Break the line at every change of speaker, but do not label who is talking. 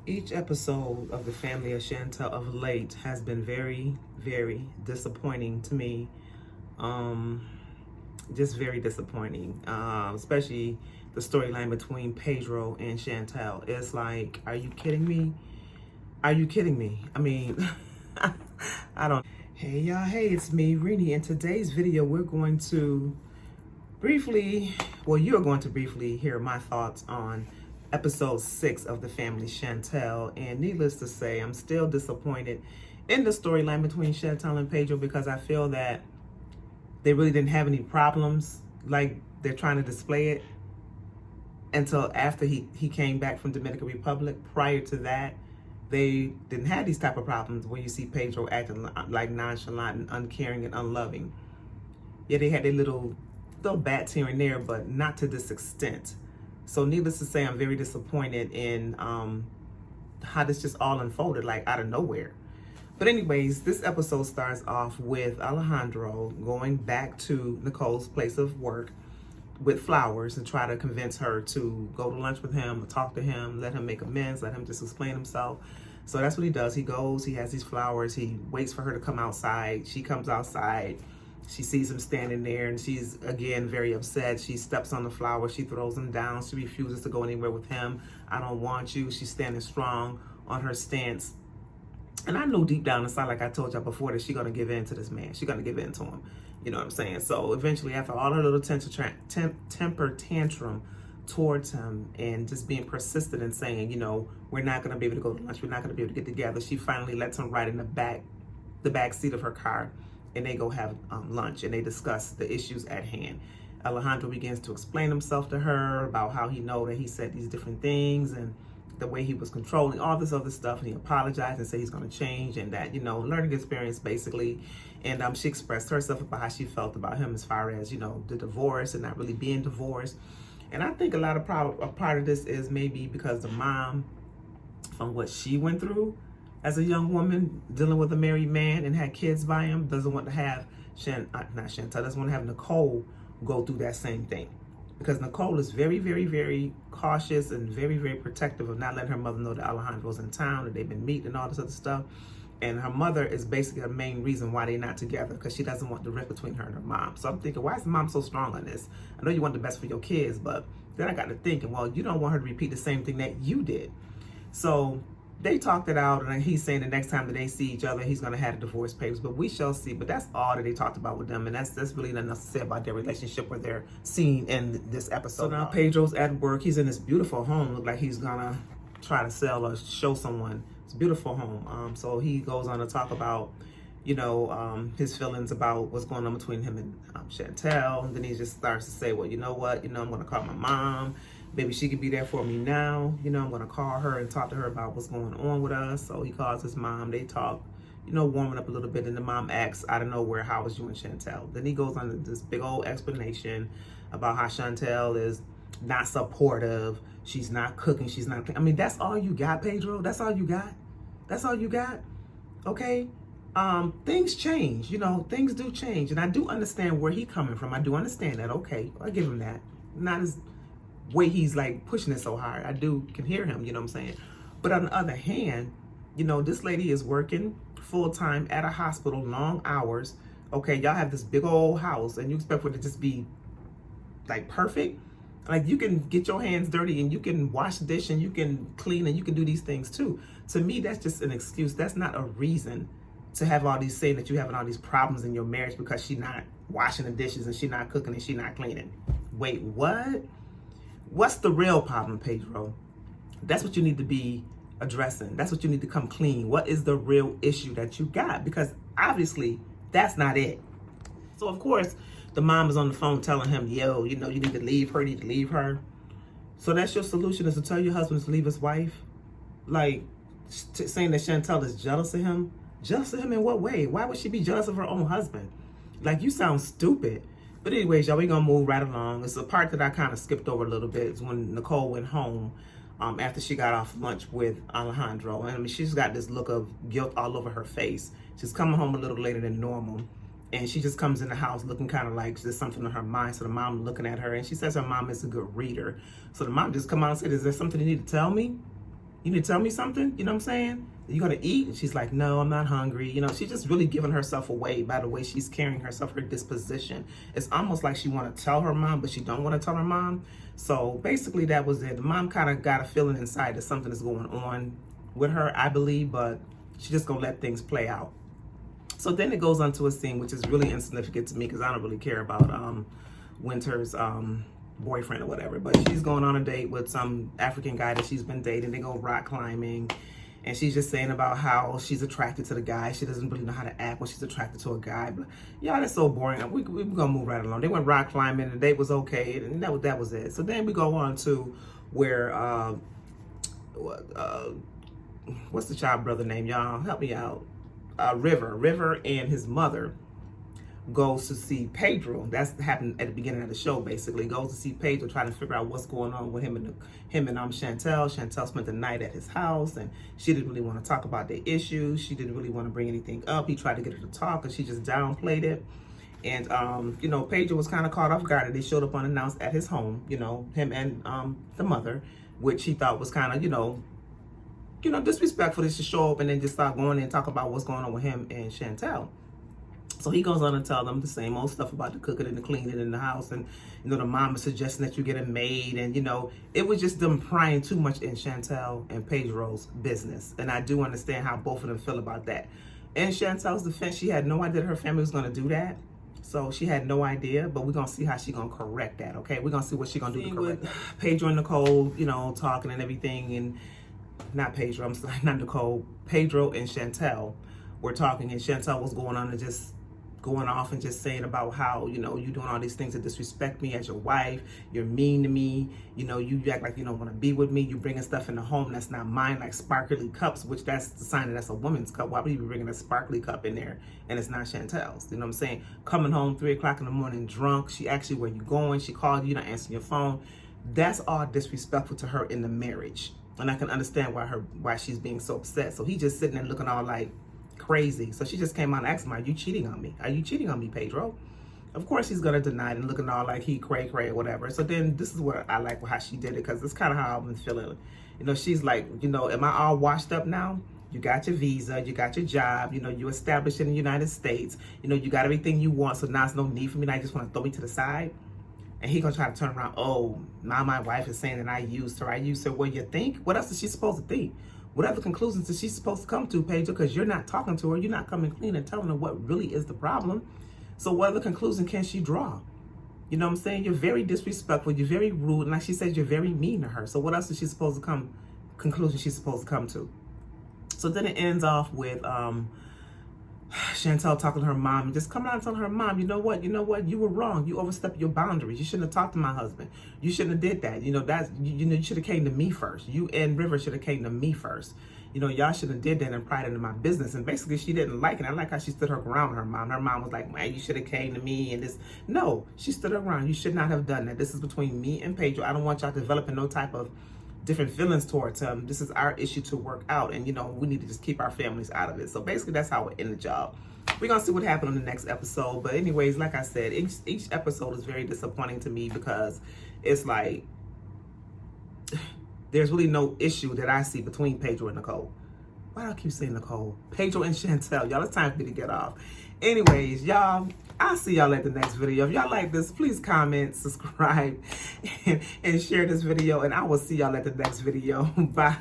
Each episode of the family of Chantel of late has been very, very disappointing to me. Um, just very disappointing, especially the storyline between Pedro and Chantel. It's like, are you kidding me? Are you kidding me? I mean, I don't. Hey y'all, hey, it's me, Rini. In today's video, we're going to you're going to briefly hear my thoughts on episode 6 of the family Chantel. And needless to say, I'm still disappointed in the storyline between Chantel and Pedro because I feel that they really didn't have any problems like they're trying to display it until after he came back from Dominican Republic. Prior to that, they didn't have these type of problems where you see Pedro acting like nonchalant and uncaring and unloving. Yeah, they had their little bats here and there, but not to this extent. So needless to say, I'm very disappointed in how this just all unfolded, like out of nowhere. But anyways, this episode starts off with Alejandro going back to Nicole's place of work with flowers and try to convince her to go to lunch with him, talk to him, let him make amends, let him just explain himself. So that's what he does. He goes, he has these flowers, he waits for her to come outside. She comes outside. She sees him standing there and she's, again, very upset. She steps on the flower. She throws them down. She refuses to go anywhere with him. I don't want you. She's standing strong on her stance. And I know deep down inside, like I told y'all before, that she's going to give in to this man. She's going to give in to him. You know what I'm saying? So eventually, after all her little temper tantrum towards him and just being persistent and saying, you know, we're not going to be able to go to lunch. We're not going to be able to get together. She finally lets him ride in the back seat of her car. And they go have lunch and they discuss the issues at hand. Alejandro begins to explain himself to her about how he know that he said these different things and the way he was controlling all this other stuff. And he apologized and said he's going to change and that, you know, learning experience basically. And she expressed herself about how she felt about him as far as, you know, the divorce and not really being divorced. And I think a part of this is maybe because the mom, from what she went through as a young woman dealing with a married man and had kids by him, doesn't want to have doesn't want to have Nicole go through that same thing. Because Nicole is very, very, very cautious and very, very protective of not letting her mother know that Alejandro's in town, that they've been meeting and all this other stuff. And her mother is basically the main reason why they're not together, because she doesn't want the rift between her and her mom. So I'm thinking, why is the mom so strong on this? I know you want the best for your kids, but then I got to thinking, well, you don't want her to repeat the same thing that you did. So they talked it out, and he's saying the next time that they see each other, he's going to have the divorce papers, but we shall see. But that's all that they talked about with them, and that's really nothing else to say about their relationship where they're seen in this episode. So now Pedro's at work. He's in this beautiful home. Look like he's going to try to sell or show someone. It's a beautiful home. So he goes on to talk about, you know, his feelings about what's going on between him and Chantel. And then he just starts to say, well, you know what? You know, I'm going to call my mom. Maybe she could be there for me now. You know, I'm going to call her and talk to her about what's going on with us. So he calls his mom. They talk, you know, warming up a little bit. And the mom asks, out of nowhere, how was you and Chantel? Then he goes on this big old explanation about how Chantel is not supportive. She's not cooking. She's not. I mean, that's all you got, Pedro? That's all you got? That's all you got? Okay. Things change. You know, things do change. And I do understand where he's coming from. I do understand that. Okay. I give him that. Not as way he's like pushing it so hard. I can hear him, you know what I'm saying? But on the other hand, you know, this lady is working full-time at a hospital, long hours. Okay, y'all have this big old house and you expect for it to just be like perfect? Like, you can get your hands dirty and you can wash the dish and you can clean and you can do these things too. To me, that's just an excuse. That's not a reason to have all these, saying that you're having all these problems in your marriage because she's not washing the dishes and she's not cooking and she's not cleaning. Wait, what? What's the real problem, Pedro? That's what you need to be addressing. That's what you need to come clean. What is the real issue that you got? Because obviously that's not it. So of course the mom is on the phone telling him, yo, you know, you need to leave her, you need to leave her. So that's your solution, is to tell your husband to leave his wife? Like, saying that Chantel is jealous of him? Jealous of him in what way? Why would she be jealous of her own husband? Like, you sound stupid. But anyways, y'all, we're going to move right along. It's a part that I kind of skipped over a little bit. It's when Nicole went home after she got off lunch with Alejandro. And I mean, she's got this look of guilt all over her face. She's coming home a little later than normal. And she just comes in the house looking kind of like there's something on her mind. So the mom looking at her, and she says her mom is a good reader. So the mom just come out and said, is there something you need to tell me? You need to tell me something? You know what I'm saying? You gonna eat? And she's like, no, I'm not hungry. You know, she's just really giving herself away by the way she's carrying herself, her disposition. It's almost like she want to tell her mom, but she don't want to tell her mom. So basically that was it. The mom kind of got a feeling inside that something is going on with her, I believe, but she's just gonna let things play out. So then it goes on to a scene which is really insignificant to me because I don't really care about Winter's boyfriend or whatever, but she's going on a date with some African guy that she's been dating. They go rock climbing, and she's just saying about how she's attracted to the guy. She doesn't really know how to act when she's attracted to a guy. But y'all, that's so boring. We're gonna move right along. They went rock climbing, the date was okay, and that was it. So then we go on to where what's the child brother name? Y'all help me out. River and his mother goes to see Pedro. That's happened at the beginning of the show. Basically, goes to see Pedro, trying to figure out what's going on with him and Chantel. Chantel spent the night at his house, and she didn't really want to talk about the issues. She didn't really want to bring anything up. He tried to get her to talk, and she just downplayed it. And you know, Pedro was kind of caught off guard. They showed up unannounced at his home. You know, him and the mother, which he thought was kind of you know, disrespectful to show up and then just start going in and talk about what's going on with him and Chantel. So he goes on and tell them the same old stuff about the cooking and the cleaning in the house, and you know, the mom is suggesting that you get a maid, and you know, it was just them prying too much in Chantel and Pedro's business. And I do understand how both of them feel about that. In Chantel's defense, she had no idea her family was going to do that. So she had no idea, but we're going to see how she's going to correct that, okay? We're going to see what she's going to do to correct that. Pedro and Nicole, you know, talking and everything, and not Pedro, I'm sorry, not Nicole, Pedro and Chantel were talking, and Chantel was going on and just going off and just saying about how, you know, you doing all these things to disrespect me as your wife, you're mean to me, you know, you act like you don't want to be with me, you bringing stuff in the home that's not mine, like sparkly cups, which that's the sign that that's a woman's cup. Why would you be bringing a sparkly cup in there and it's not Chantel's? You know what I'm saying? Coming home 3 o'clock in the morning drunk, she asked you where you going, she called you, not answering your phone. That's all disrespectful to her in the marriage. And I can understand why she's being so upset. So he just sitting there looking all like crazy. So she just came out and asked him, are you cheating on me? Are you cheating on me, Pedro? Of course he's gonna deny it and looking all like he cray or whatever. So then this is what I like how she did it, because it's kind of how I've been feeling. You know, she's like, you know, am I all washed up now? You got your visa, you got your job, you know, you established in the United States, you know, you got everything you want, so now it's no need for me, now you just want to throw me to the side. And he gonna try to turn around, oh, now my wife is saying that I used her. Well, you think? What else is she supposed to think? What other conclusions is she supposed to come to, Pedro? Because you're not talking to her, you're not coming clean and telling her what really is the problem. So what other conclusion can she draw? You know what I'm saying? You're very disrespectful, you're very rude, and like she said, you're very mean to her. So what else is she supposed to conclusion she's supposed to come to? So then it ends off with Chantel talking to her mom and just coming out and telling her mom, you know what, you were wrong. You overstepped your boundaries. You shouldn't have talked to my husband. You shouldn't have did that. You know, you should have came to me first. You and River should have came to me first. You know, y'all should have did that and pried into my business. And basically she didn't like it. I like how she stood her ground with her mom. Her mom was like, man, you should have came to me and this. No, she stood her ground. You should not have done that. This is between me and Pedro. I don't want y'all developing no type of different feelings towards him. This is our issue to work out, and you know, we need to just keep our families out of it. So basically that's how it ended, y'all. We're gonna see what happened on the next episode, but anyways, like I said, each episode is very disappointing to me, because it's like there's really no issue that I see between Pedro and Nicole. Why do I keep saying Nicole? Pedro and Chantel, y'all, it's time for me to get off. Anyways, y'all, I'll see y'all at the next video. If y'all like this, please comment, subscribe, and share this video, and I will see y'all at the next video. Bye.